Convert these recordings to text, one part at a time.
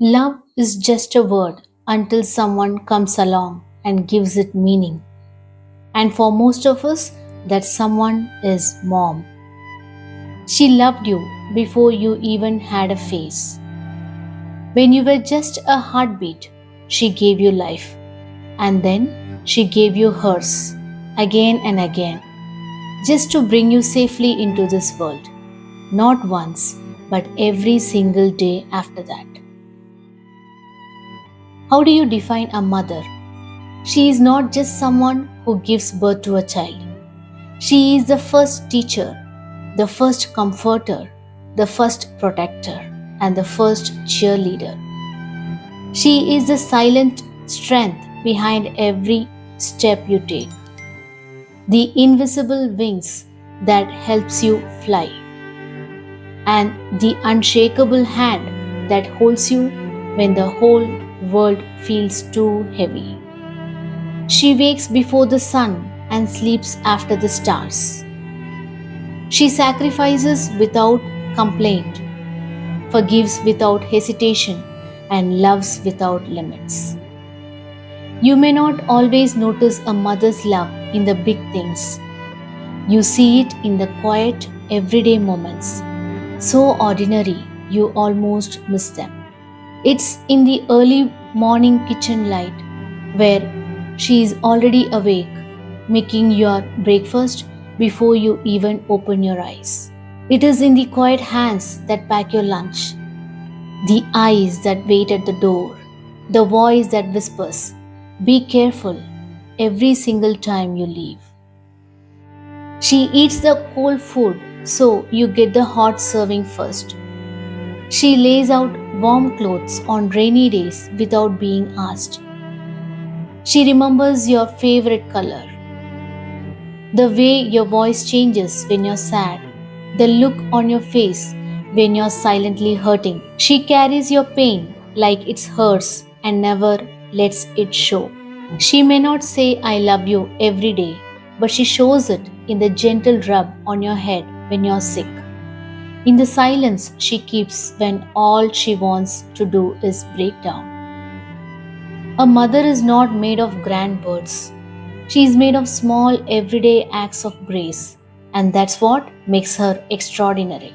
Love is just a word until someone comes along and gives it meaning. And for most of us, that someone is mom. She loved you before you even had a face. When you were just a heartbeat, she gave you life. And then she gave you hers again and again, just to bring you safely into this world. Not once, but every single day after that. How do you define a mother? She is not just someone who gives birth to a child. She is the first teacher, the first comforter, the first protector, and the first cheerleader. She is the silent strength behind every step you take, the invisible wings that helps you fly, and the unshakable hand that holds you when the whole world feels too heavy. She wakes before the sun and sleeps after the stars. She sacrifices without complaint, forgives without hesitation, and loves without limits. You may not always notice a mother's love in the big things. You see it in the quiet, everyday moments, so ordinary you almost miss them. It's in the early morning kitchen light where she is already awake, making your breakfast before you even open your eyes. It is in the quiet hands that pack your lunch, the eyes that wait at the door, the voice that whispers, "Be careful," every single time you leave. She eats the cold food so you get the hot serving first. She lays out warm clothes on rainy days without being asked. She remembers your favorite color, the way your voice changes when you're sad, the look on your face when you're silently hurting. She carries your pain like it's hers and never lets it show. She may not say, "I love you" every day, but she shows it in the gentle rub on your head when you're sick, in the silence she keeps when all she wants to do is break down. A mother is not made of grand words. She is made of small, everyday acts of grace, and that's what makes her extraordinary.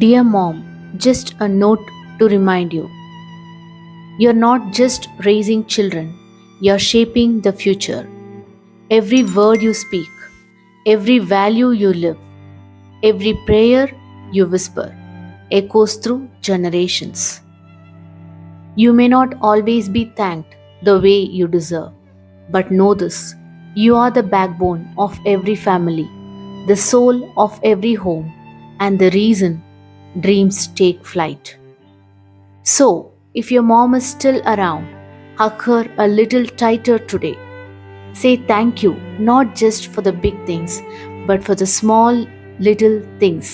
Dear Mom, just a note to remind you, you're not just raising children, you're shaping the future. Every word you speak, every value you live, every prayer you whisper echoes through generations. You may not always be thanked the way you deserve, but know this: you are the backbone of every family, the soul of every home, and the reason dreams take flight. So, if your mom is still around, hug her a little tighter today. Say thank you, not just for the big things, but for the small little things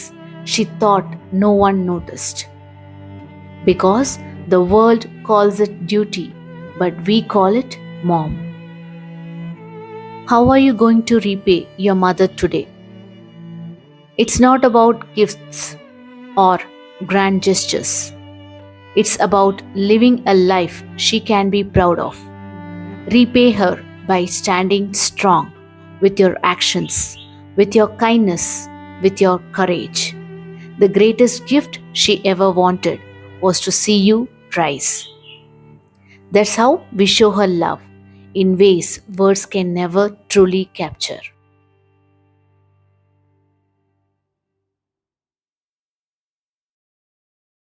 she thought no one noticed. Because the world calls it duty, but we call it mom. How are you going to repay your mother today? It's not about gifts or grand gestures. It's about living a life she can be proud of. Repay her by standing strong with your actions, with your kindness, with your courage. The greatest gift she ever wanted was to see you rise. That's how we show her love in ways words can never truly capture.